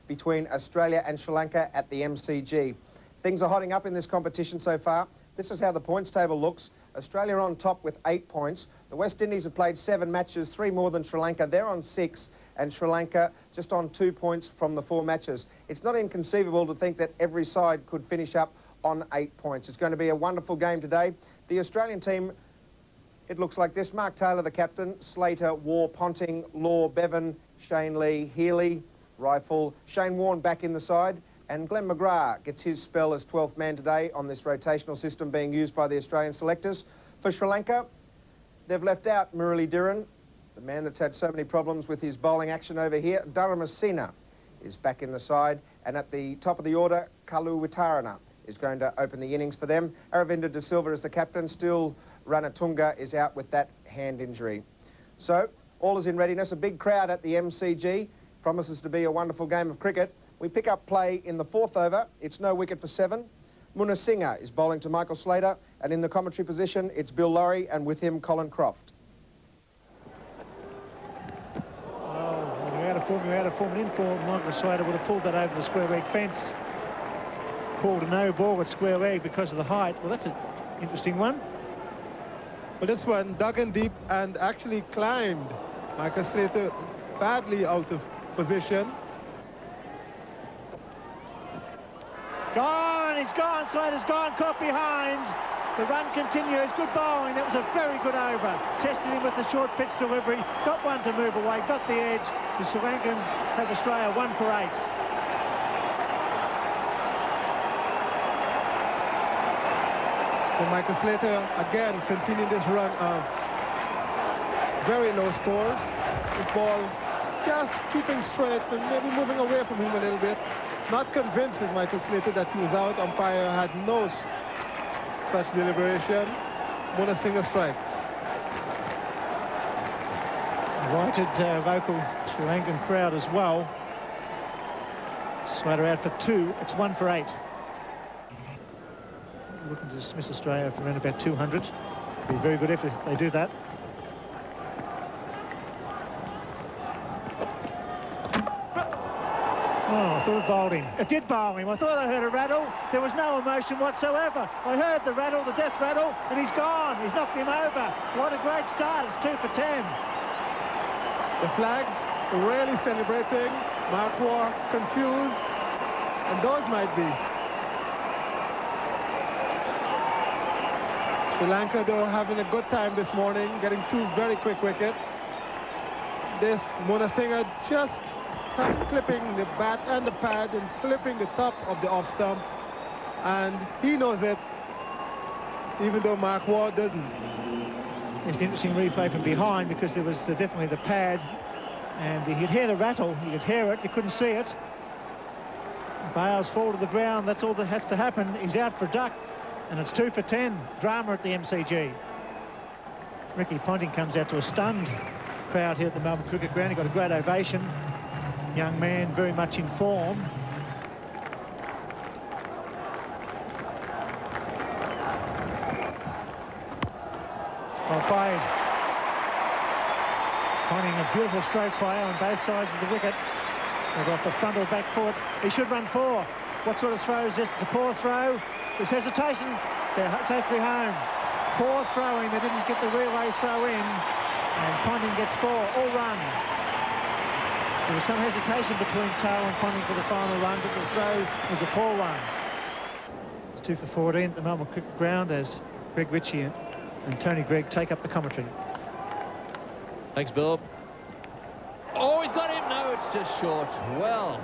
between Australia and Sri Lanka at the MCG. Things are hotting up in this competition so far. This is how the points table looks. Australia on top with 8 points. The West Indies have played 7 matches, 3 more than Sri Lanka. They're on 6, and Sri Lanka just on 2 points from the 4 matches. It's not inconceivable to think that every side could finish up on 8 points. It's going to be a wonderful game today. The Australian team, it looks like this. Mark Taylor, the captain. Slater, Waugh, Ponting, Law, Bevan, Shane Lee, Healy, Rifle, Shane Warne back in the side. And Glenn McGrath gets his spell as 12th man today on this rotational system being used by the Australian selectors. For Sri Lanka, they've left out Murali Dhiran, the man that's had so many problems with his bowling action over here. Dharamasena is back in the side. And at the top of the order, Kalu Witarana is going to open the innings for them. Aravinda De Silva is the captain. Still, Ranatunga is out with that hand injury. So, all is in readiness. A big crowd at the MCG. Promises to be a wonderful game of cricket. We pick up play in the 4th over. It's no wicket for 7. Munasinghe is bowling to Michael Slater, and in the commentary position, it's Bill Laurie, and with him, Colin Croft. Oh, when you're out of form, you're out of form. And in form, Michael Slater would have pulled that over the square leg fence. Called a no ball at square leg because of the height. Well, that's an interesting one. Well, this one dug in deep and actually climbed Michael Slater badly out of position. Gone, he's gone, Slater's gone, caught behind. The run continues, good bowling, that was a very good over. Tested him with the short pitch delivery, got one to move away, got the edge. The Sri Lankans have Australia 1 for 8. So Michael Slater again continuing this run of very low scores. The ball just keeping straight and maybe moving away from him a little bit. Not convinced with Michael Slater that he was out. Umpire had no such deliberation. Munasinghe strikes. Invited local Sri Lankan crowd as well. Slater out for 2. It's 1 for 8. Looking to dismiss Australia for around about 200. Be a very good effort if they do that. Oh, I thought it bowled him. It did bowl him. I thought I heard a rattle. There was no emotion whatsoever. I heard the rattle, the death rattle, and he's gone. He's knocked him over. What a great start. It's 2 for 10. The flags really celebrating. Mark Waugh confused. And those might be. Sri Lanka, though, having a good time this morning, getting 2 very quick wickets. This Munasinghe just perhaps clipping the bat and the pad and clipping the top of the off stump. And he knows it, even though Mark Waugh doesn't. It's an interesting replay from behind because there was definitely the pad and you could hear the rattle, you could hear it, you couldn't see it. Bales fall to the ground, that's all that has to happen. He's out for duck and it's 2 for 10. Drama at the MCG. Ricky Ponting comes out to a stunned crowd here at the Melbourne Cricket Ground. He got a great ovation. Young man, very much in form. Well played. Ponting a beautiful stroke play on both sides of the wicket. They've got the front or back foot. He should run 4. What sort of throw is this? It's a poor throw. There's hesitation. They're safely home. Poor throwing. They didn't get the relay throw in. And Ponting gets 4. All run. There was some hesitation between Taylor and Ponting for the final run, but the throw was a poor one. It's 2 for 14 at the Melbourne Cricket Ground as Greg Ritchie and Tony Gregg take up the commentary. Thanks, Bill. Oh, he's got him. No, it's just short. Well,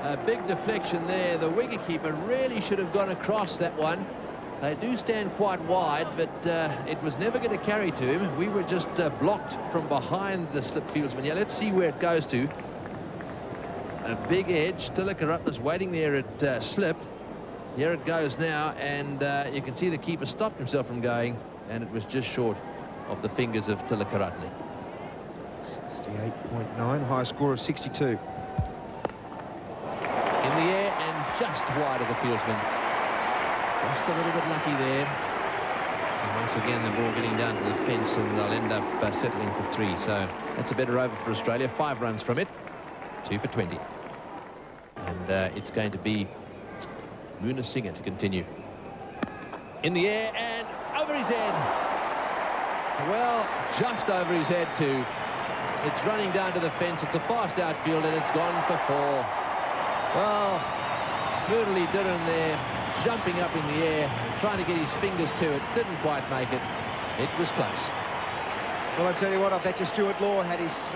a big deflection there. The wicketkeeper really should have gone across that one. They do stand quite wide, but it was never going to carry to him. We were just blocked from behind the slip fieldsman. Yeah, let's see where it goes to. A big edge. Tilakaratne's waiting there at slip. Here it goes now, and you can see the keeper stopped himself from going, and it was just short of the fingers of Tilakaratne. 68.9, high score of 62. In the air and just wide of the fieldsman. Just a little bit lucky there. And once again, the ball getting down to the fence, and they'll end up settling for 3. So that's a better over for Australia. 5 runs from it. 2 for 20. it's going to be Munasinghe to continue. In the air and over his head. Well, just over his head too. It's running down to the fence. It's a fast outfield and it's gone for 4. Well, Murali Dhiran there, jumping up in the air, trying to get his fingers to it. Didn't quite make it. It was close. Well, I tell you what, I bet you Stuart Law had his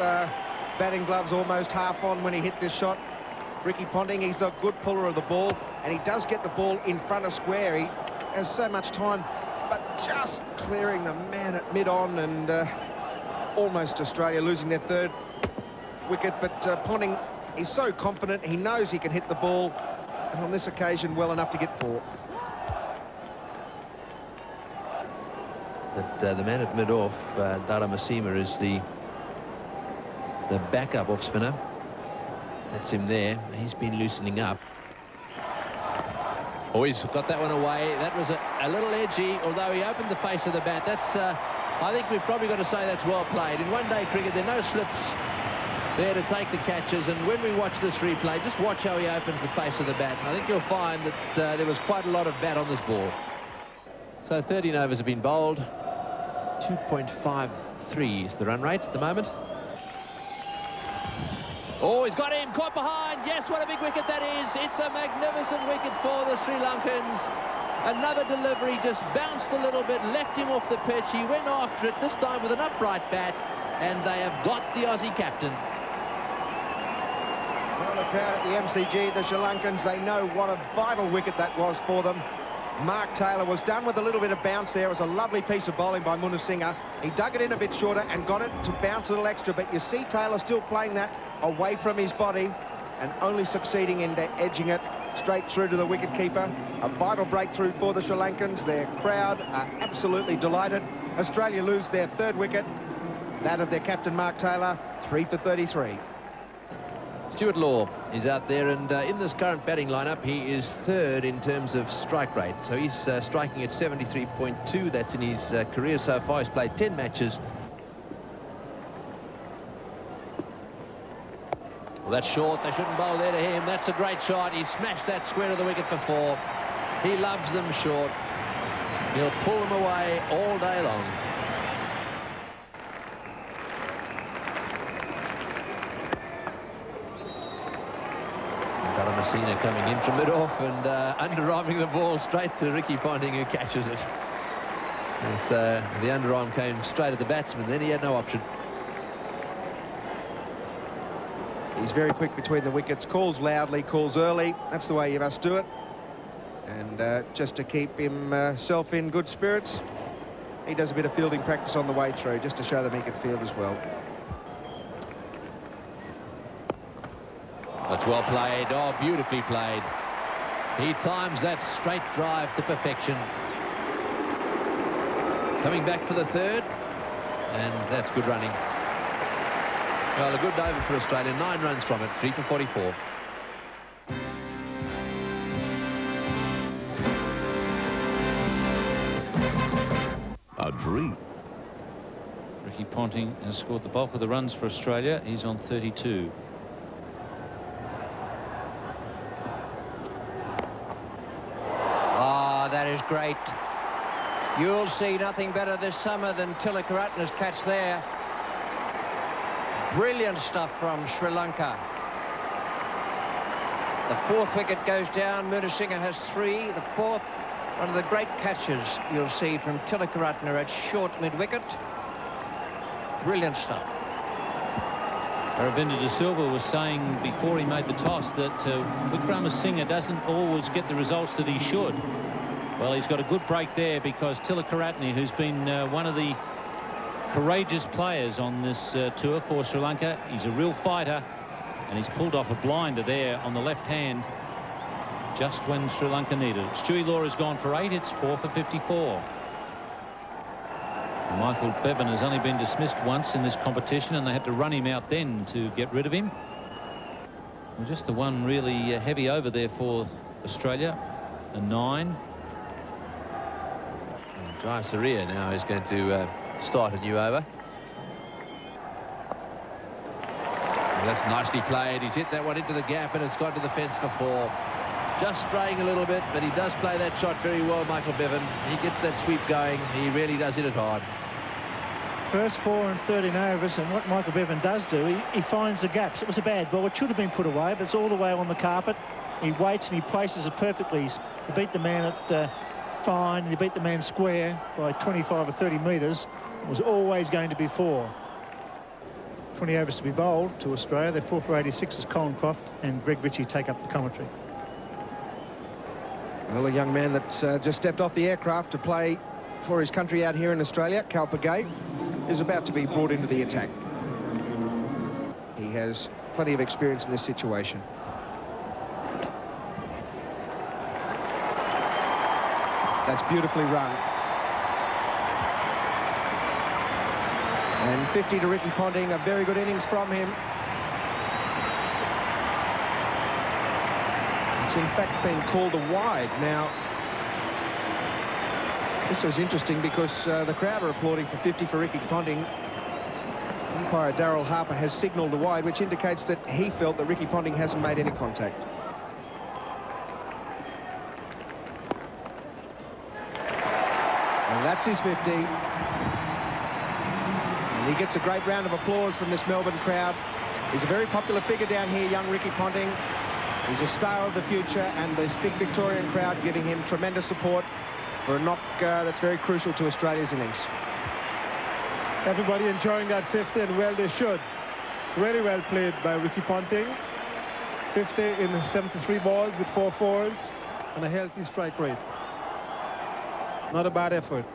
batting gloves almost half on when he hit this shot. Ricky Ponting, he's a good puller of the ball, and he does get the ball in front of square. He has so much time, but just clearing the man at mid-on, and almost Australia losing their 3rd wicket. But Ponting is so confident, he knows he can hit the ball, and on this occasion, well enough to get 4. But the man at mid-off, Dharamasima, is the backup off-spinner. That's him there. He's been loosening up. Oh, he's got that one away. That was a little edgy, although he opened the face of the bat. That's, I think we've probably got to say that's well played. In one-day cricket, there are no slips there to take the catches, and when we watch this replay, just watch how he opens the face of the bat. And I think you'll find that there was quite a lot of bat on this ball. So 13 overs have been bowled. 2.53 is the run rate at the moment. Oh, he's got him, caught behind. Yes, what a big wicket that is. It's a magnificent wicket for the Sri Lankans. Another delivery, just bounced a little bit, left him off the pitch. He went after it, this time with an upright bat, and they have got the Aussie captain. Well, the crowd at the MCG, the Sri Lankans, they know what a vital wicket that was for them. Mark Taylor was done with a little bit of bounce there. It was a lovely piece of bowling by Munasinghe. He dug it in a bit shorter and got it to bounce a little extra, but you see Taylor still playing that away from his body and only succeeding in edging it straight through to the wicketkeeper. A vital breakthrough for the Sri Lankans. Their crowd are absolutely delighted. Australia lose their 3rd wicket, that of their captain Mark Taylor, 3 for 33. Stuart Law is out there, and in this current batting lineup, he is 3rd in terms of strike rate. So he's striking at 73.2. That's in his career so far. He's played 10 matches. Well, that's short. They shouldn't bowl there to him. That's a great shot. He smashed that square of the wicket for 4. He loves them short. He'll pull them away all day long. Dharamasina coming in from mid-off and underarming the ball straight to Ricky Ponting, who catches it. As, the underarm came straight at the batsman, then he had no option. He's very quick between the wickets, calls loudly, calls early. That's the way you must do it. And just to keep himself in good spirits, he does a bit of fielding practice on the way through, just to show them he can field as well. That's well played. Oh, beautifully played. He times that straight drive to perfection. Coming back for the 3rd, and that's good running. Well, a good over for Australia. 9 runs from it, 3 for 44. A dream. Ricky Ponting has scored the bulk of the runs for Australia. He's on 32. That is great. You'll see nothing better this summer than Tilakaratne's catch there. Brilliant stuff from Sri Lanka. The 4th wicket goes down. Munasinghe has 3. The 4th, one of the great catches you'll see from Tilakaratne at short mid-wicket. Brilliant stuff. Aravinda De Silva was saying before he made the toss that Wickramasinghe doesn't always get the results that he should. Well, he's got a good break there because Tilakaratne, who's been one of the courageous players on this tour for Sri Lanka, he's a real fighter, and he's pulled off a blinder there on the left hand just when Sri Lanka needed it. Stewie Law has gone for 8. It's 4 for 54. Michael Bevan has only been dismissed once in this competition, and they had to run him out then to get rid of him. Well, just the one really heavy over there for Australia, a 9. Jai Surya now is going to start a new over. That's nicely played. He's hit that one into the gap and it's gone to the fence for 4. Just straying a little bit, but he does play that shot very well, Michael Bevan. He gets that sweep going. He really does hit it hard. First 4 and 13 overs, and what Michael Bevan does do, he finds the gaps. It was a bad ball. It should have been put away, but it's all the way on the carpet. He waits and he places it perfectly. He beat the man at fine, and he beat the man square by 25 or 30 metres. It was always going to be 4. 20 overs to be bowled to Australia. They're 4 for 86 as Colin Croft and Greg Ritchie take up the commentary. Well, a young man that's just stepped off the aircraft to play for his country out here in Australia, Cal Pagay, is about to be brought into the attack. He has plenty of experience in this situation. That's beautifully run. And 50 to Ricky Ponting, a very good innings from him. It's in fact been called a wide. Now, this is interesting because the crowd are applauding for 50 for Ricky Ponting. Umpire Darryl Harper has signalled a wide, which indicates that he felt that Ricky Ponting hasn't made any contact. And that's his 50. And he gets a great round of applause from this Melbourne crowd. He's a very popular figure down here, young Ricky Ponting. He's a star of the future, and this big Victorian crowd giving him tremendous support for a knock that's very crucial to Australia's innings. Everybody enjoying that 50, and well they should. Really well played by Ricky Ponting. 50 in 73 balls with 4 fours and a healthy strike rate. Not a bad effort.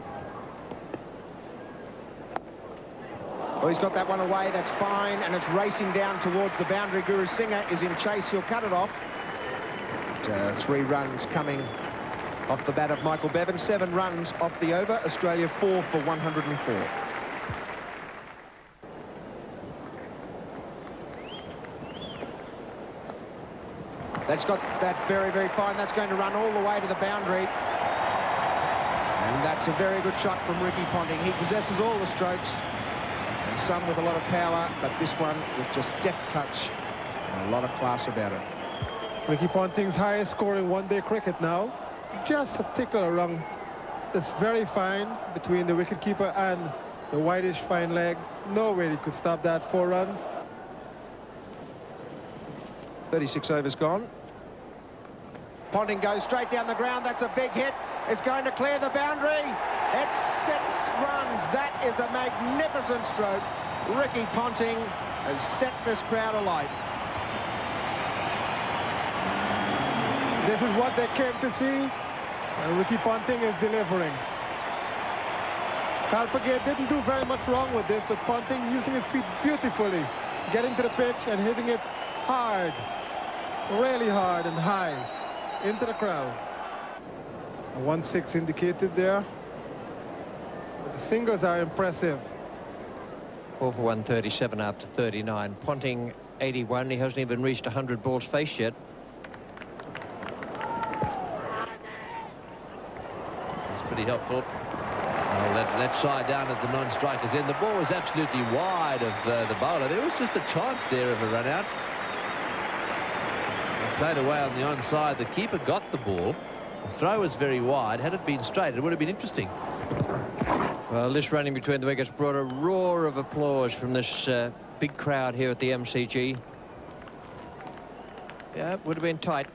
Well, he's got that one away, that's fine, and it's racing down towards the boundary. Guru Singh is in chase, he'll cut it off. But, 3 runs coming off the bat of Michael Bevan. 7 runs off the over, Australia 4 for 104. That's got that very, very fine. That's going to run all the way to the boundary. And that's a very good shot from Ricky Ponting. He possesses all the strokes, and some with a lot of power, but this one with just deft touch and a lot of class about it. Ricky Ponting's highest score in one-day cricket now. Just a tickle around. That's very fine between the wicketkeeper and the whitish fine leg. No way he could stop that. 4 runs. 36 overs gone. Ponting goes straight down the ground. That's a big hit. It's going to clear the boundary. It's 6 runs. That is a magnificent stroke. Ricky Ponting has set this crowd alight. This is what they came to see, and Ricky Ponting is delivering. Cal Pagay didn't do very much wrong with this, but Ponting using his feet beautifully, getting to the pitch and hitting it hard, really hard and high into the crowd. A 1-6 indicated there. But the singles are impressive. 4 for 137 after 39. Ponting 81. He hasn't even reached 100 balls faced yet. That's pretty helpful. Well, that side down at the non-strikers end. The ball was absolutely wide of the bowler. There was just a chance there of a run out. Played away on the onside. The keeper got the ball. The throw was very wide. Had it been straight, it would have been interesting. Well, this running between the wickets brought a roar of applause from this big crowd here at the MCG. Yeah, it would have been tight.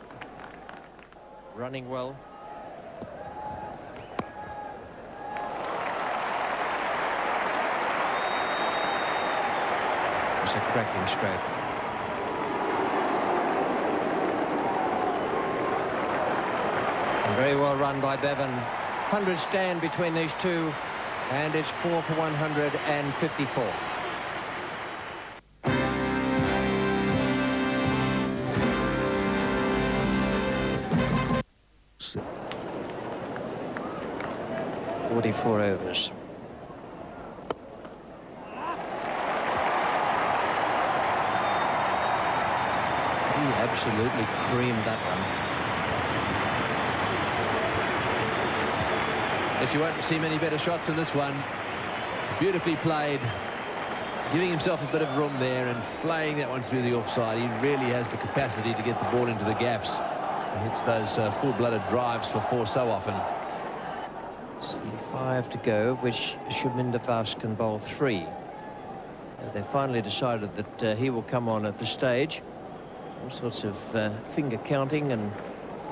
Running well. It's a cracking stroke. Very well run by Bevan. 100 stand between these two, and it's 4 for 154. .44 overs. He absolutely creamed that one. Yes, you won't see many better shots than this one. Beautifully played. giving himself a bit of room there and flaying that one through the offside. He really has the capacity to get the ball into the gaps. He hits those full-blooded drives for four so often. 5 to go, of which Shubminder Vas can bowl 3. They finally decided that he will come on at this stage. All sorts of finger counting and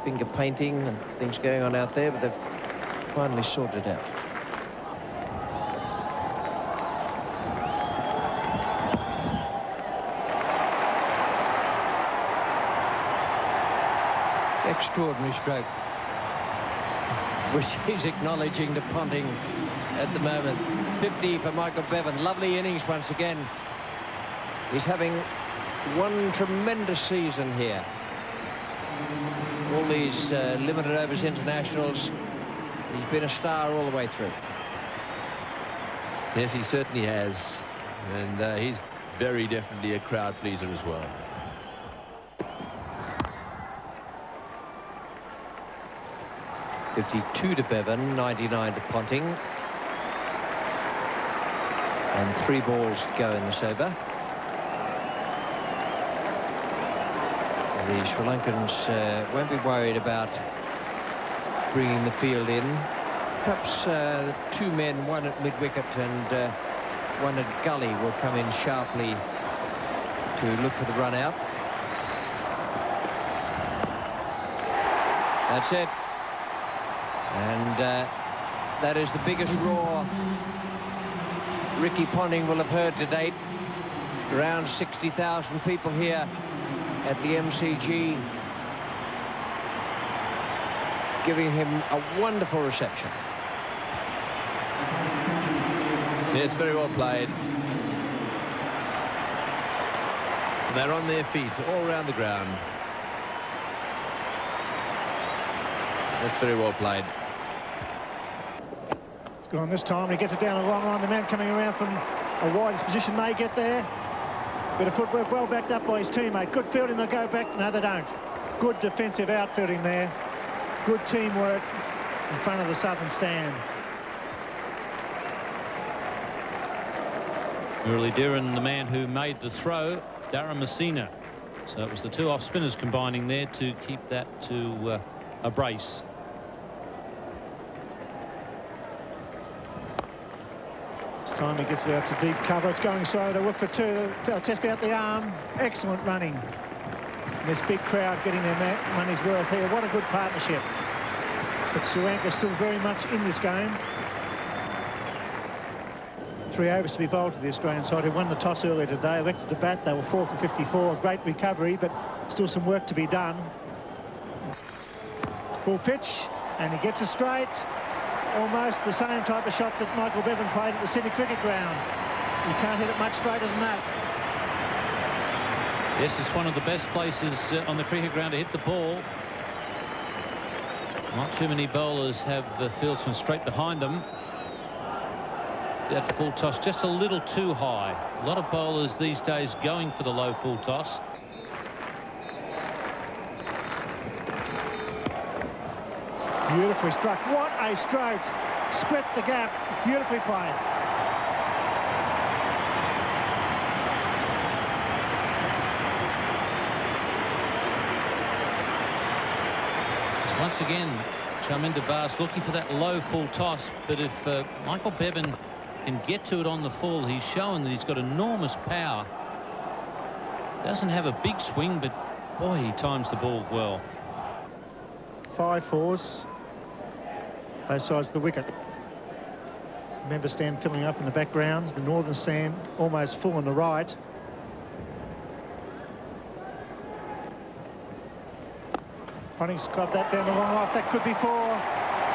finger painting and things going on out there, but they've finally sorted it out. Extraordinary stroke, which he's acknowledging to Ponting at the moment. 50 for Michael Bevan. Lovely innings once again. He's having one tremendous season here. All these limited overs internationals, he's been a star all the way through. Yes, he certainly has. And he's very definitely a crowd pleaser as well. .52 to Bevan, 99 to Ponting. And 3 balls to go in this over. The Sri Lankans won't be worried about bringing the field in. Perhaps 2 men, one at mid-wicket and one at gully, will come in sharply to look for the run out. That's it. And that is the biggest roar Ricky Ponting will have heard to date. Around 60,000 people here at the MCG, giving him a wonderful reception. Yes, very well played. They're on their feet all around the ground. That's very well played. It's gone this time. He gets it down a long line. The man coming around from a widest position may get there. Bit of footwork, well backed up by his teammate. Good fielding, they'll go back. No, they don't. Good defensive outfielding there. Good teamwork in front of the southern stand. Murali Dhiran, the man who made the throw, Darren Messina. So it was the 2 off spinners combining there to keep that to a brace. This time he gets it out to deep cover. It's going slow. They look for 2. They'll test out the arm. Excellent running. And this big crowd getting their money's worth here. What a good partnership. But Sri Lanka still very much in this game. 3 overs to be bowled to the Australian side, who won the toss earlier today, elected to bat. They were 4 for 54. Great recovery, but still some work to be done. Full pitch, and he gets a straight. Almost the same type of shot that Michael Bevan played at the Sydney Cricket Ground. You can't hit it much straighter than that. Yes, it's one of the best places on the cricket ground to hit the ball. Not too many bowlers have the fieldsman straight behind them. That full toss just a little too high. A lot of bowlers these days going for the low full toss. Beautifully struck. What a stroke. Split the gap. Beautifully played. So once again, Shubminder Vas looking for that low full toss, but if Michael Bevan can get to it on the full, he's shown that he's got enormous power. Doesn't have a big swing, but boy, he times the ball well. 5 fours. Both sides of the wicket. Member stand filling up in the background. The northern stand almost full on the right. Ponting's got that down the long off. That could be 4.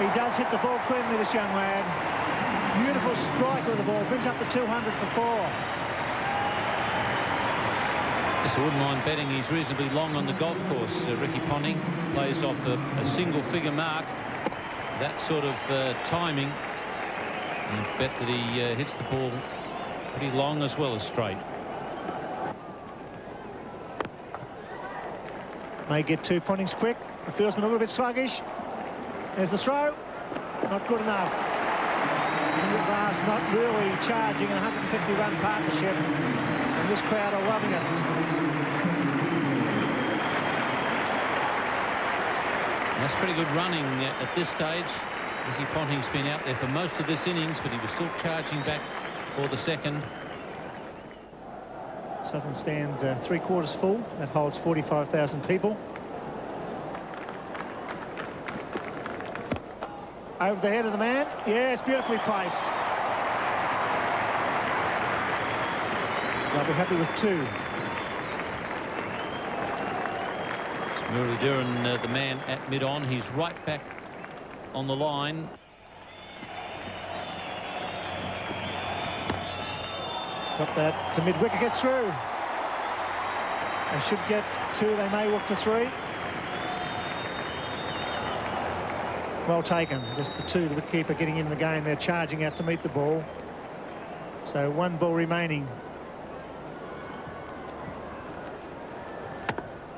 He does hit the ball cleanly, this young lad. Beautiful strike with the ball. Brings up the 200 for 4. Yes, I wouldn't mind betting he's reasonably long on the golf course. Ricky Ponting plays off a single figure mark. That sort of timing. And I bet that he hits the ball pretty long as well as straight. May get 2 Pontings quick. The fieldsman a little bit sluggish. There's the throw. Not good enough. Vast not really charging a 150-run partnership, and this crowd are loving it. That's pretty good running at this stage. Ricky Ponting's been out there for most of this innings, but he was still charging back for the second. Southern stand 3/4 full. That holds 45,000 people. Over the head of the man. Yeah, it's beautifully placed. They'll be happy with 2. It's Murali the man at mid-on. He's right back on the line. Got that to mid-wicket, gets through. They should get 2, they may look for 3. Well taken, just the 2, the wicketkeeper getting in the game. They're charging out to meet the ball. So 1 ball remaining.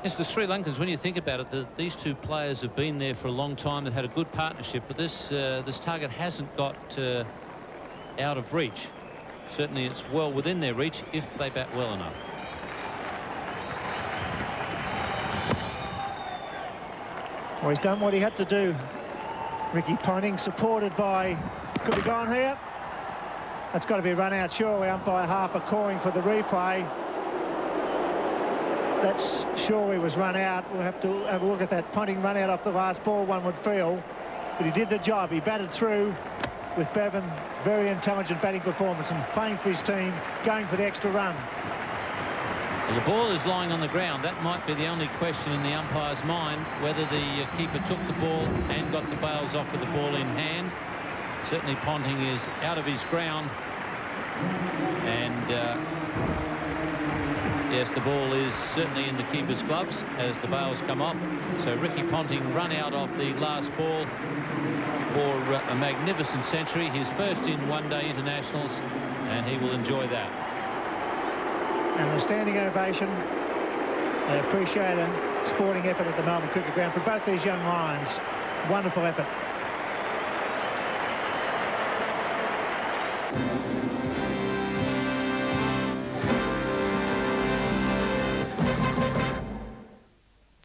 Yes, the Sri Lankans, when you think about it, these 2 players have been there for a long time. They've had a good partnership, but this target hasn't got out of reach. Certainly it's well within their reach if they bat well enough. Well, he's done what he had to do. Ricky Ponting, supported by... Could be gone here. That's got to be run out, surely. Umpire Harper calling for the replay. That's surely was run out. We'll have to have a look at that. Ponting run out off the last ball, one would feel. But he did the job. He batted through with Bevan. Very intelligent batting performance and playing for his team, going for the extra run. Well, the ball is lying on the ground. That might be the only question in the umpire's mind, whether the keeper took the ball and got the bails off with the ball in hand. Certainly Ponting is out of his ground. And yes, the ball is certainly in the keeper's gloves as the bails come off. So Ricky Ponting run out of the last ball for a magnificent century, his first in one-day internationals, and he will enjoy that. And a standing ovation. They appreciate a sporting effort at the Melbourne Cricket Ground for both these young lions. Wonderful effort.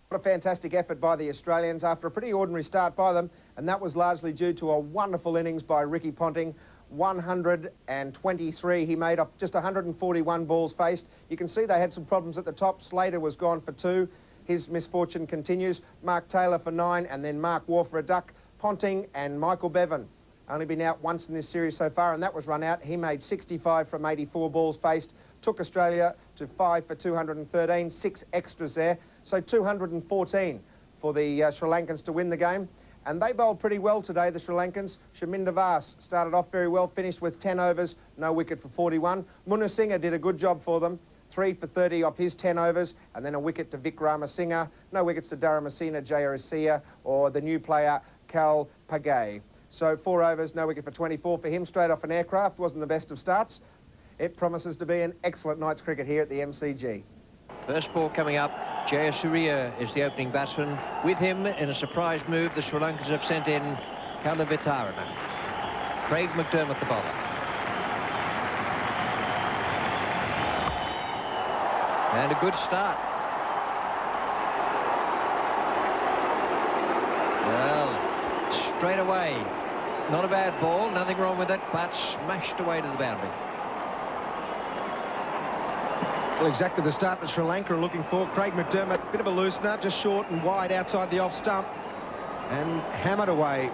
What a fantastic effort by the Australians after a pretty ordinary start by them, and that was largely due to a wonderful innings by Ricky Ponting. 123 he made up just 141 balls faced. You can see they had some problems at the top. Slater was gone for 2. His misfortune continues. Mark Taylor for 9, and then Mark Waugh for a duck. Ponting and Michael Bevan only been out once in this series so far, and that was run out. He made 65 from 84 balls faced. Took Australia to 5 for 213, 6 extras there. So 214 for the Sri Lankans to win the game. And they bowled pretty well today, the Sri Lankans. Shaminda Vas started off very well, finished with 10 overs, no wicket for 41. Munasinghe did a good job for them, 3 for 30 off his 10 overs, and then a wicket to Vic Ramasinghe. No wickets to Dharamasena, Jayarasiya, or the new player, Kal Pagay. So 4 overs, no wicket for 24 for him, straight off an aircraft. Wasn't the best of starts. It promises to be an excellent night's cricket here at the MCG. First ball coming up. Jayasuriya is the opening batsman. With him, in a surprise move, the Sri Lankans have sent in Kalavitarana. Craig McDermott, the bowler. And a good start. Well, straight away. Not a bad ball, nothing wrong with it, but smashed away to the boundary. Well, exactly the start that Sri Lanka are looking for. Craig McDermott, bit of a loosener, just short and wide outside the off stump, and hammered away.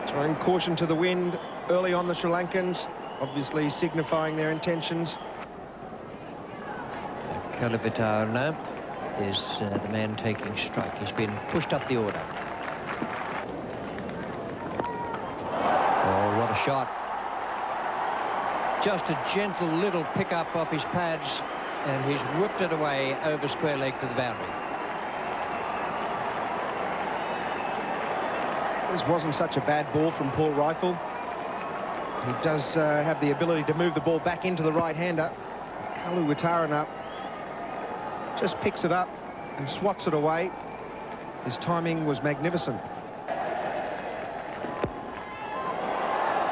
Throwing caution to the wind early on, the Sri Lankans, obviously signifying their intentions. Kalavitarana is the man taking strike. He's been pushed up the order. Oh, what a shot. Just a gentle little pick-up off his pads, and he's whipped it away over square leg to the boundary. This wasn't such a bad ball from Paul Rifle. He does have the ability to move the ball back into the right-hander. Kalavitarana just picks it up and swats it away. His timing was magnificent.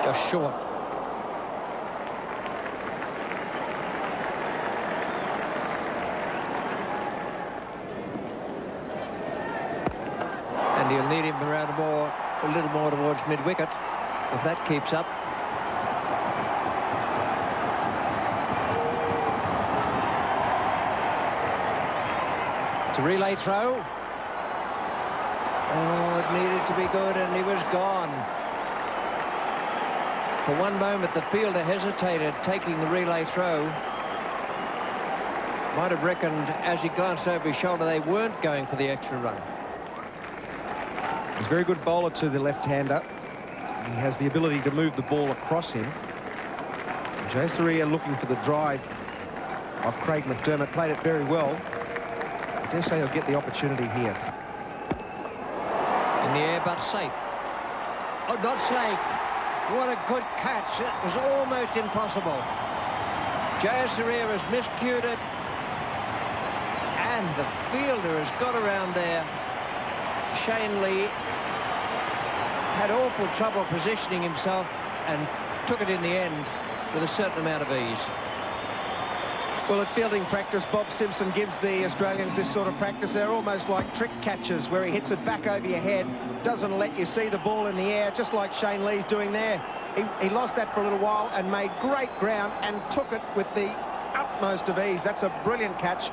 just short. And he'll need him around a little more towards mid-wicket if that keeps up. It's a relay throw. Oh, it needed to be good, and he was gone. For one moment, the fielder hesitated, taking the relay throw. Might have reckoned, as he glanced over his shoulder, they weren't going for the extra run. He's a very good bowler to the left-hander. He has the ability to move the ball across him. Jayasuriya looking for the drive of Craig McDermott, played it very well. I dare say he'll get the opportunity here. In the air, but safe. Oh, not safe. What a good catch. It was almost impossible. Jayasuriya has miscued it. And the fielder has got around there. Shane Lee had awful trouble positioning himself and took it in the end with a certain amount of ease. Well, at fielding practice, Bob Simpson gives the Australians this sort of practice. They're almost like trick catches, where he hits it back over your head, doesn't let you see the ball in the air, just like Shane Lee's doing there. He lost that for a little while and made great ground and took it with the utmost of ease. That's a brilliant catch.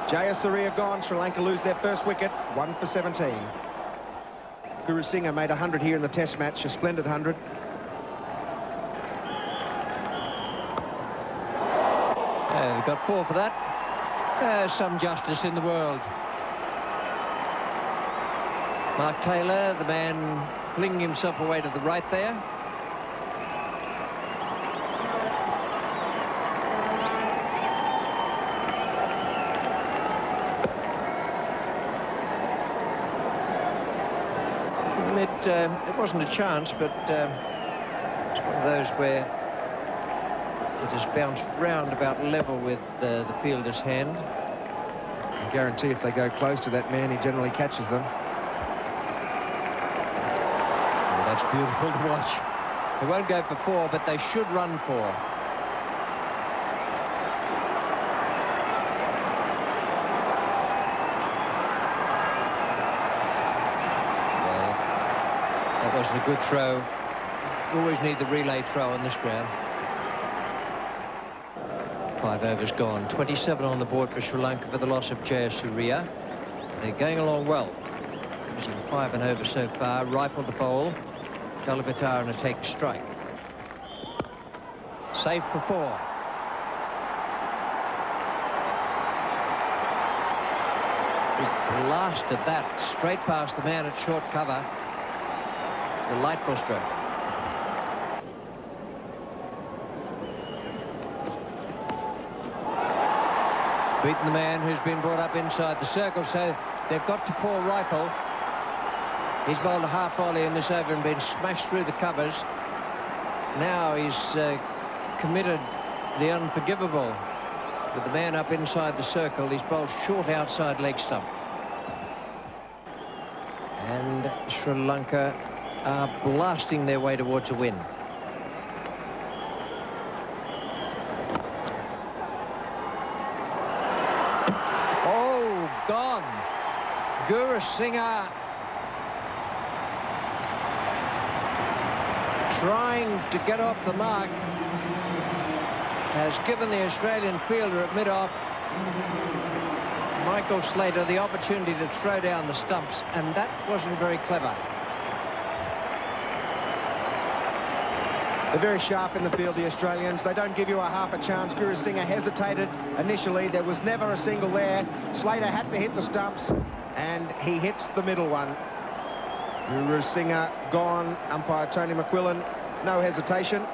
Jayasuriya gone. Sri Lanka lose their first wicket, 1 for 17. Guru Singh made 100 here in the Test match, a splendid 100. We've got 4 for that. Some justice in the world. Mark Taylor, the man flinging himself away to the right there. It wasn't a chance, but it's one of those where it has bounced round about level with the fielder's hand. I guarantee if they go close to that man, he generally catches them. Oh, that's beautiful to watch. They won't go for 4, but they should run 4. Well, that wasn't a good throw. You always need the relay throw on this ground. 5 overs gone. 27 on the board for Sri Lanka for the loss of Jayasuriya. They're going along well. Finishing 5 and over so far. Rifle to bowl. Galavitar and a take strike. Safe for 4. He blasted that straight past the man at short cover. Delightful stroke. Beaten the man who's been brought up inside the circle, so they've got to pour Rifle. He's bowled a half volley in this over and been smashed through the covers. Now he's committed the unforgivable. With the man up inside the circle, he's bowled short outside leg stump. And Sri Lanka are blasting their way towards a win. Gone. Guru Singh trying to get off the mark has given the Australian fielder at mid-off, Michael Slater, the opportunity to throw down the stumps, and that wasn't very clever. They're very sharp in the field, the Australians. They don't give you a half a chance. Guru Singh hesitated initially. There was never a single there. Slater had to hit the stumps, and he hits the middle one. Guru Singh gone. Umpire Tony McQuillan, no hesitation.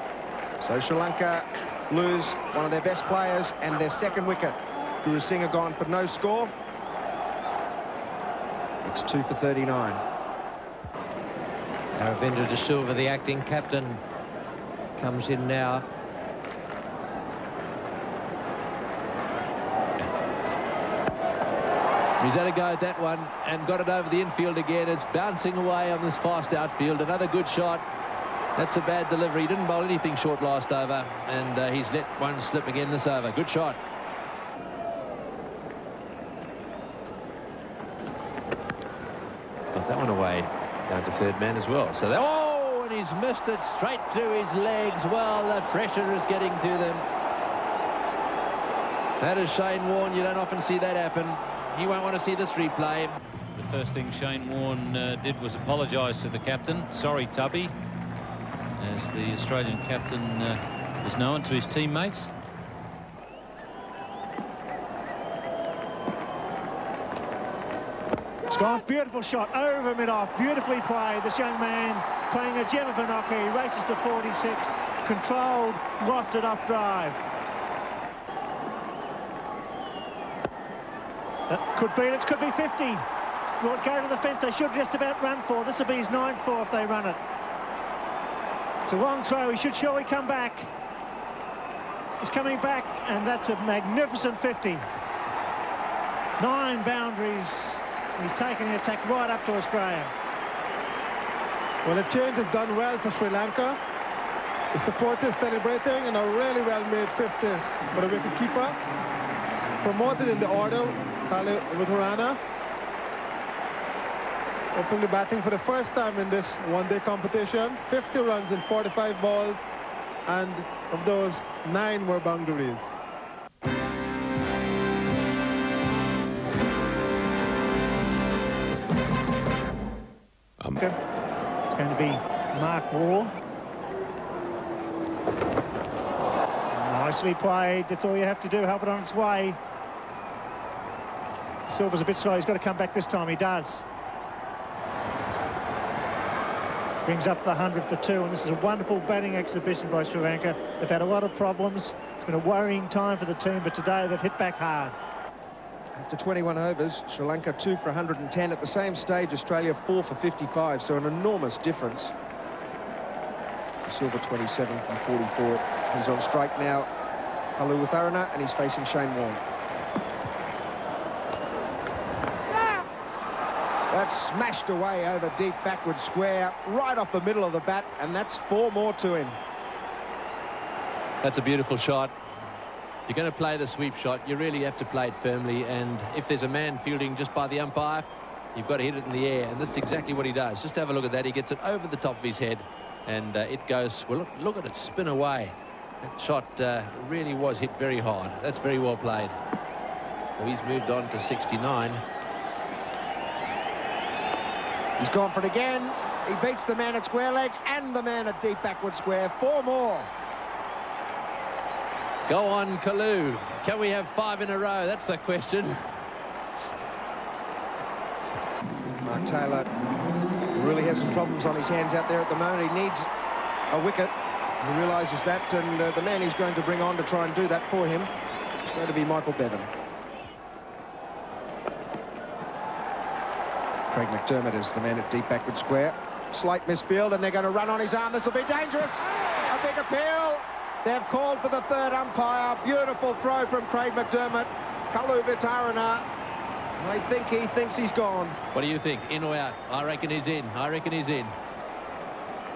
So Sri Lanka lose one of their best players and their second wicket. Guru Singh gone for no score. It's 2 for 39. Aravinda De Silva, the acting captain, comes in now. He's had a go at that one and got it over the infield again. It's bouncing away on this fast outfield. Another good shot. That's a bad delivery. He didn't bowl anything short last over, and he's let one slip again this over. Good shot. Got that one away down to third man as well. So oh, and he's missed it straight through his legs. Well, the pressure is getting to them. That is Shane Warne. You don't often see that happen. He won't want to see this replay. The first thing Shane Warne did was apologise to the captain. Sorry, Tubby, as the Australian captain is known to his teammates. It's gone. Beautiful shot over mid-off. Beautifully played. This young man playing a gem of a knocker. He races to 46. Controlled, lofted off drive. That could beat it. Could be 50. Will it go to the fence? They should just about run for. This will be his 9th four if they run it. It's a long throw. He should surely come back. He's coming back, and that's a magnificent 50. 9 boundaries. He's taking the attack right up to Australia. Well, the change has done well for Sri Lanka. The supporters celebrating, and a really well-made 50 for the wicketkeeper. Promoted in the order, Kali Ruturana. Opening the batting for the first time in this one-day competition. 50 runs in 45 balls, and of those, 9 were boundaries. It's going to be Mark Wall. Nicely played. That's all you have to do. Help it on its way. Silver's a bit slow. He's got to come back this time. He does. Brings up the 100 for 2, and this is a wonderful batting exhibition by Sri Lanka. They've had a lot of problems. It's been a worrying time for the team, but today they've hit back hard. After 21 overs, Sri Lanka 2 for 110. At the same stage, Australia 4 for 55, so an enormous difference. Silver 27 from 44. He's on strike now, Kaluwitharana, and he's facing Shane Warne. That's smashed away over deep backward square, right off the middle of the bat, and that's 4 more to him. That's a beautiful shot. If you're going to play the sweep shot, you really have to play it firmly, and if there's a man fielding just by the umpire, you've got to hit it in the air, and this is exactly what he does. Just have a look at that. He gets it over the top of his head, and it goes, well, look at it spin away. That shot really was hit very hard. That's very well played. So he's moved on to 69. He's gone for it again. He beats the man at square leg and the man at deep backward square. 4 more. Go on, Kalu. Can we have 5 in a row? That's the question. Mark Taylor really has some problems on his hands out there at the moment. He needs a wicket. He realises that, and the man he's going to bring on to try and do that for him is going to be Michael Bevan. Craig McDermott is the man at deep backward square. Slight misfield, and they're going to run on his arm. This will be dangerous. A big appeal. They've called for the 3rd umpire. Beautiful throw from Craig McDermott. Kaluwitharana, I think he thinks he's gone. What do you think? In or out? I reckon he's in. I reckon he's in.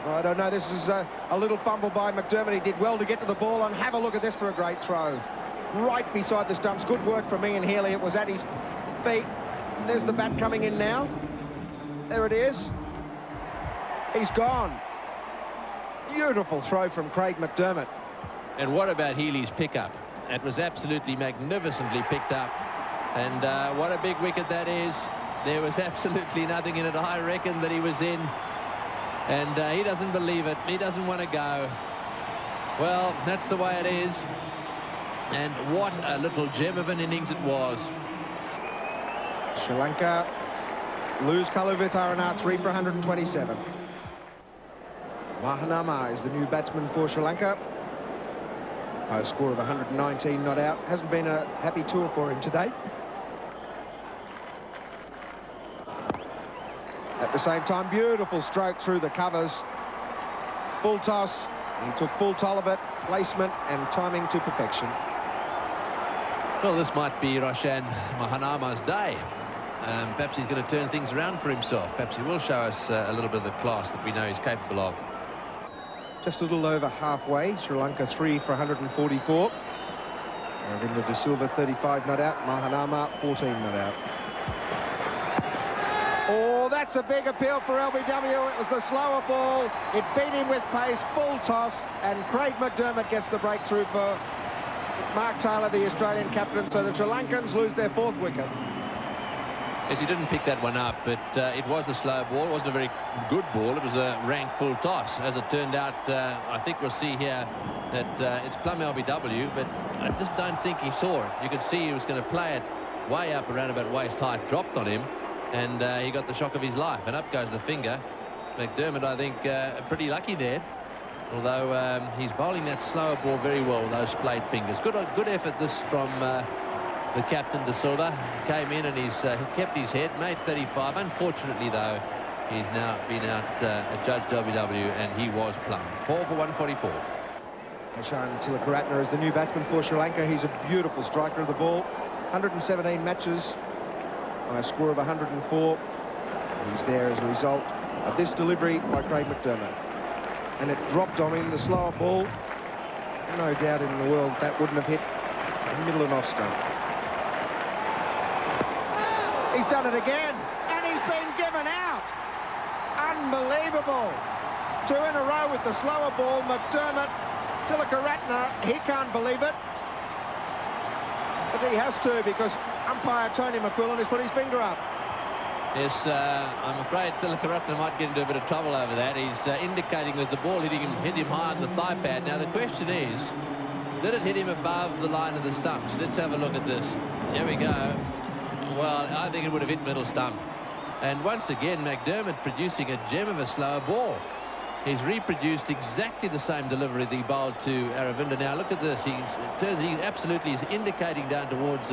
I don't know. This is a little fumble by McDermott. He did well to get to the ball, and have a look at this for a great throw. Right beside the stumps. Good work from Ian Healy. It was at his feet. There's the bat coming in now. There it is. He's gone. Beautiful throw from Craig McDermott. And what about Healy's pickup? It was absolutely magnificently picked up. And what a big wicket that is. There was absolutely nothing in it. I reckon that he was in. And he doesn't believe it. He doesn't want to go. Well, that's the way it is. And what a little gem of an innings it was. Sri Lanka lose Kaluwitharana, 3 for 127. Mahanama is the new batsman for Sri Lanka. A score of 119 not out. Hasn't been a happy tour for him today. At the same time, beautiful stroke through the covers. Full toss. He took full toll of it. Placement and timing to perfection. Well, this might be Roshan Mahanama's day. Perhaps he's going to turn things around for himself. Perhaps he will show us a little bit of the class that we know he's capable of. just a little over halfway. Sri Lanka 3 for 144. Ravinda De Silva 35 not out. Mahanama 14 not out. Oh, that's a big appeal for LBW. It was the slower ball. It beat him with pace, full toss, and Craig McDermott gets the breakthrough for Mark Taylor, the Australian captain. So the Sri Lankans lose their 4th wicket. Yes, he didn't pick that one up, but it was a slow ball. It wasn't a very good ball. It was a rank full toss. As it turned out, I think we'll see here that it's plumb LBW, but I just don't think he saw it. You could see he was going to play it way up around about waist height, dropped on him, and he got the shock of his life, and up goes the finger. McDermott, I think, pretty lucky there, although he's bowling that slower ball very well with those splayed fingers. Good effort this from the captain, De Silva. Came in and he kept his head, made 35. Unfortunately, though, he's now been out adjudged LBW, and he was plumb. 4 for 144. Hashan Tilakaratne is the new batsman for Sri Lanka. He's a beautiful striker of the ball. 117 matches by a score of 104. He's there as a result of this delivery by Craig McDermott. And it dropped on him, the slower ball. No doubt in the world that wouldn't have hit the middle and off stump. He's done it again, and he's been given out. Unbelievable. 2 in a row with the slower ball. McDermott, Tilakaratne, he can't believe it. But he has to, because umpire Tony McQuillan has put his finger up. Yes, I'm afraid Tilakaratne might get into a bit of trouble over that. He's indicating that the ball hit him high on the thigh pad. Now, the question is, did it hit him above the line of the stumps? Let's have a look at this. Here we go. Well, I think it would have hit middle stump. And once again, McDermott producing a gem of a slower ball. He's reproduced exactly the same delivery that he bowled to Aravinda. Now, look at this. He absolutely is indicating down towards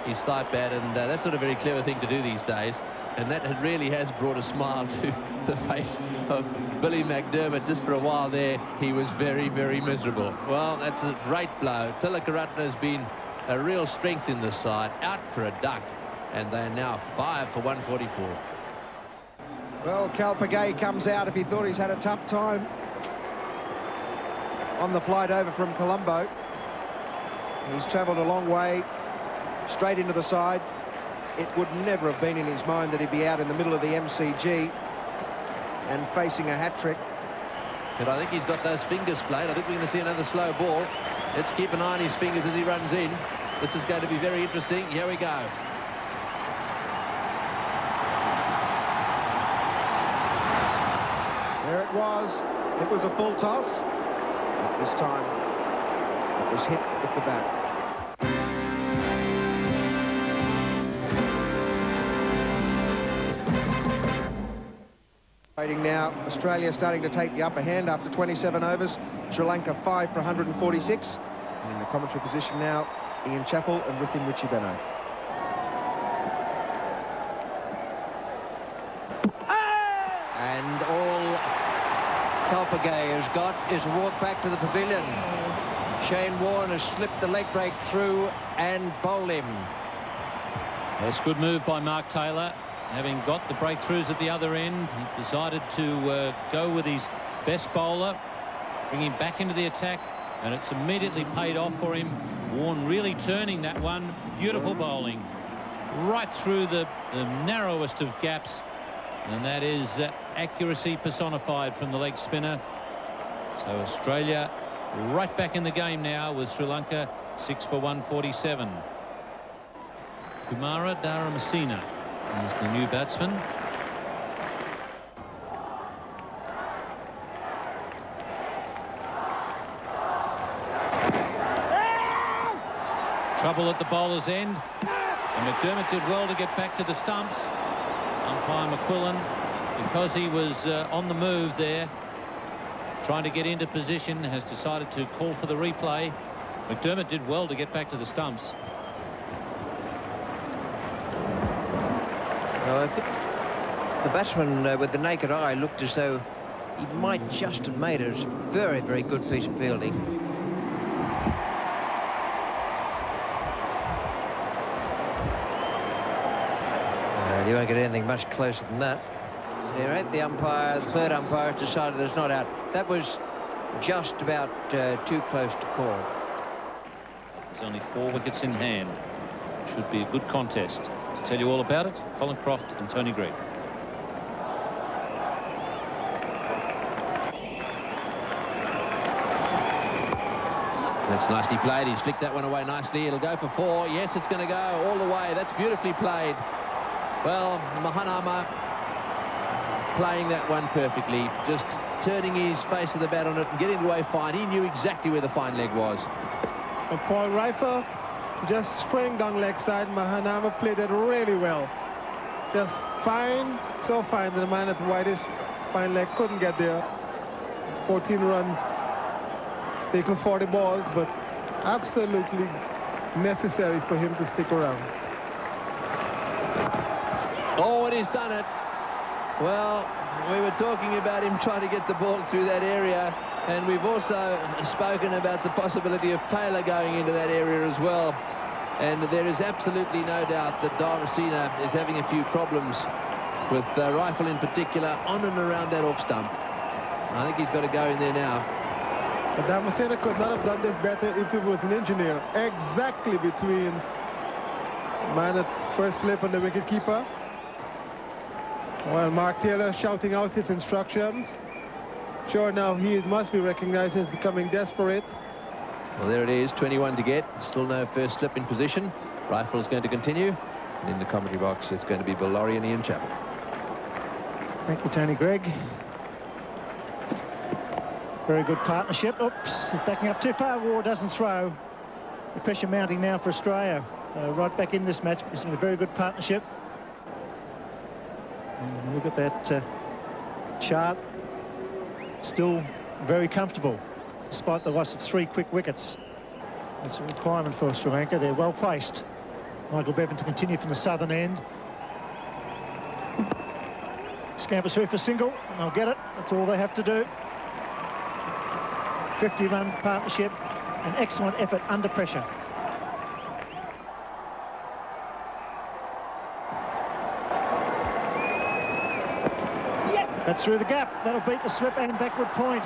his thigh pad, and that's not a very clever thing to do these days. And that really has brought a smile to the face of Billy McDermott. Just for a while there, he was very, very miserable. Well, that's a great blow. Tilakaratne has been a real strength in this side. Out for a duck, and they're now 5 for 144. Well, Cal Pagay comes out if he thought he's had a tough time on the flight over from Colombo. He's travelled a long way, straight into the side. It would never have been in his mind that he'd be out in the middle of the MCG and facing a hat-trick. But I think he's got those fingers played. I think we're going to see another slow ball. Let's keep an eye on his fingers as he runs in. This is going to be very interesting. Here we go. There it was. It was a full toss. But this time, it was hit with the bat. Waiting now, Australia starting to take the upper hand after 27 overs. Sri Lanka 5 for 146. And in the commentary position now, Ian Chappell, and with him Richie Benaud. And all Talpagay has got is a walk back to the pavilion. Shane Warne has slipped the leg break through and bowled him. That's a good move by Mark Taylor. Having got the breakthroughs at the other end, he decided to go with his best bowler, bring him back into the attack, and it's immediately paid off for him. Warne really turning that one. Beautiful bowling. Right through the narrowest of gaps. And that is accuracy personified from the leg spinner. So Australia right back in the game now with Sri Lanka 6 for 147. Kumara Dharamasena is the new batsman. Trouble at the bowler's end. And McDermott did well to get back to the stumps. Umpire McQuillan, because he was on the move there, trying to get into position, has decided to call for the replay. McDermott did well to get back to the stumps. Well, I think the batsman with the naked eye looked as though he might just have made it. It's a very, very good piece of fielding. You won't get anything much closer than that. So you're at the umpire, the third umpire has decided there's not out. That was just about too close to call. There's only 4 wickets in hand. Should be a good contest. To tell you all about it, Colin Croft and Tony Greig. That's nicely played. He's flicked that one away nicely. It'll go for 4. Yes, it's going to go all the way. That's beautifully played. Well, Mahanama playing that one perfectly. Just turning his face to the bat on it and getting away fine. He knew exactly where the fine leg was. And Paul Rifle just straying down leg side. Mahanama played it really well. Just fine, so fine that the man at the widest fine leg couldn't get there. It's 14 runs. It's taken 40 balls, but absolutely necessary for him to stick around. Oh, and he's done it. Well, we were talking about him trying to get the ball through that area, and we've also spoken about the possibility of Taylor going into that area as well. And there is absolutely no doubt that Damascena is having a few problems with Rifle in particular on and around that off stump. I think he's got to go in there now. But Damascena could not have done this better if he was an engineer. Exactly between man at first slip and the wicketkeeper. While Mark Taylor shouting out his instructions. Sure, now he must be recognized as becoming desperate. Well, there it is, 21 to get. Still no first slip in position. Rifle is going to continue. And in the commentary box, it's going to be Bill Laurie and Ian Chappell. Thank you, Tony Greig. Very good partnership. Oops, backing up too far. War doesn't throw. The pressure mounting now for Australia. Right back in this match. This is a very good partnership. And look at that chart. Still very comfortable, despite the loss of 3 quick wickets. That's a requirement for Sri Lanka. They're well placed. Michael Bevan to continue from the southern end. Scampers through for single, and they'll get it. That's all they have to do. 50-run partnership, an excellent effort under pressure. That's through the gap. That'll beat the slip and backward point.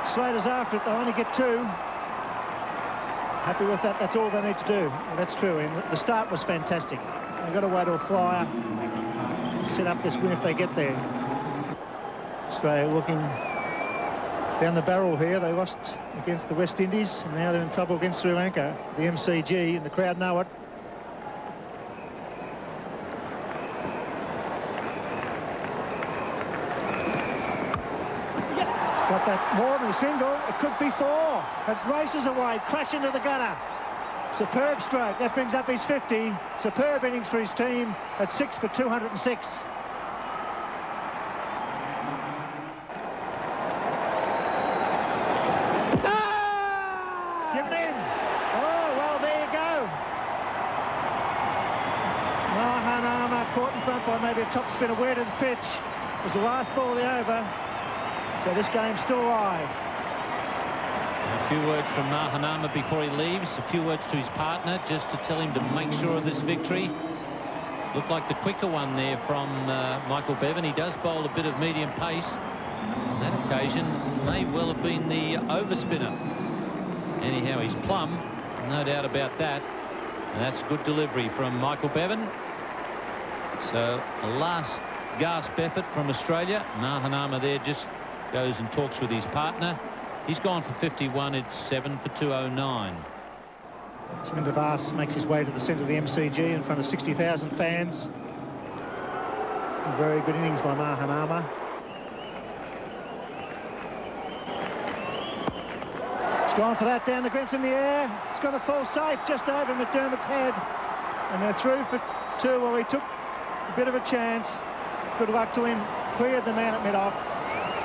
Slater's after it. They'll only get 2. Happy with that. That's all they need to do. Well, that's true. And the start was fantastic. They've got to wait to a flyer. Set up this win if they get there. Australia looking down the barrel here. They lost against the West Indies, and now they're in trouble against Sri Lanka. The MCG, and the crowd know it. Got that more than a single. It could be 4. It races away, crash into the gutter. Superb stroke. That brings up his 50. Superb innings for his team at 6 for 206. Give it in. Oh, well, there you go. Mahanama caught in front by maybe a top spin away to the pitch. It was the last ball of the over. So this game's still alive. A few words from Mahanama before he leaves. A few words to his partner just to tell him to make sure of this victory. Looked like the quicker one there from Michael Bevan. He does bowl a bit of medium pace. On that occasion may well have been the overspinner. Anyhow, he's plumb, no doubt about that. And that's a good delivery from Michael Bevan. So a last gasp effort from Australia. Mahanama there just goes and talks with his partner. He's gone for 51. It's 7 for 209. Siminder Vas makes his way to the centre of the MCG in front of 60,000 fans. A very good innings by Mahanama. It's gone for that down the Grants in the air. It's going to fall safe just over McDermott's head. And they're through for 2. Well, he took a bit of a chance. Good luck to him. Cleared the man at mid-off.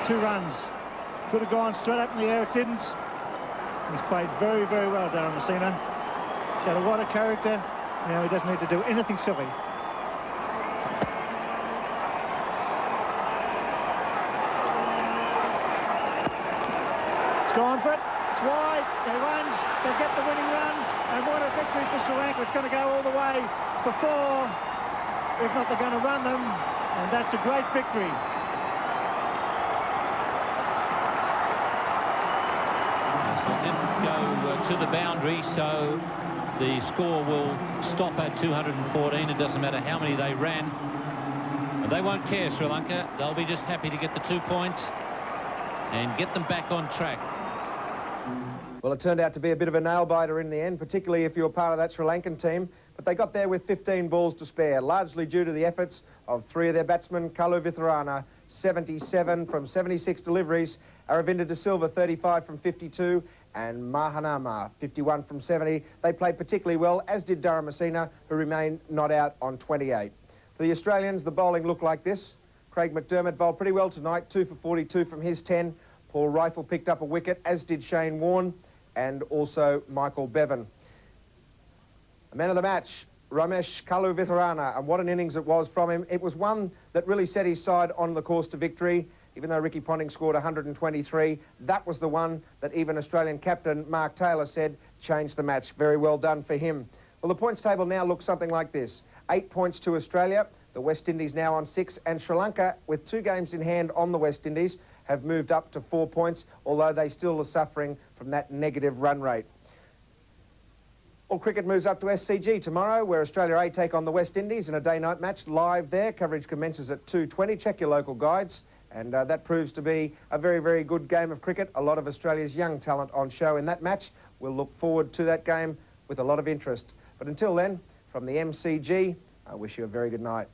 2 runs. Could have gone straight up in the air. It didn't. He's played very, very well, Damascena. Showed a lot of character. Now he doesn't need to do anything silly. It's gone for it. It's wide. They lunge. They get the winning runs. And what a victory for Sri Lanka. It's going to go all the way for 4. If not, they're going to run them. And that's a great victory. It didn't go to the boundary, so the score will stop at 214. It doesn't matter how many they ran. And they won't care, Sri Lanka. They'll be just happy to get the 2 points and get them back on track. Well, it turned out to be a bit of a nail-biter in the end, particularly if you're part of that Sri Lankan team. But they got there with 15 balls to spare, largely due to the efforts of 3 of their batsmen. Kalu Vitharana, 77 from 76 deliveries. Aravinda De Silva, 35 from 52. And Mahanama, 51 from 70. They played particularly well, as did Dharamasena, who remained not out on 28. For the Australians, the bowling looked like this. Craig McDermott bowled pretty well tonight, 2 for 42 from his 10. Paul Rifle picked up a wicket, as did Shane Warne, and also Michael Bevan. The man of the match, Ramesh Kalu Vitharana, and what an innings it was from him. It was one that really set his side on the course to victory. Even though Ricky Ponting scored 123, that was the one that even Australian captain Mark Taylor said changed the match. Very well done for him. Well, the points table now looks something like this. 8 points to Australia, the West Indies now on 6, and Sri Lanka, with 2 games in hand on the West Indies, have moved up to 4 points, although they still are suffering from that negative run rate. All cricket moves up to SCG tomorrow, where Australia A take on the West Indies in a day-night match live there. Coverage commences at 2:20. Check your local guides. And that proves to be a very, very good game of cricket. A lot of Australia's young talent on show in that match. We'll look forward to that game with a lot of interest. But until then, from the MCG, I wish you a very good night.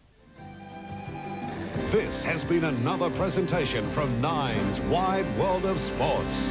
This has been another presentation from Nine's Wide World of Sports.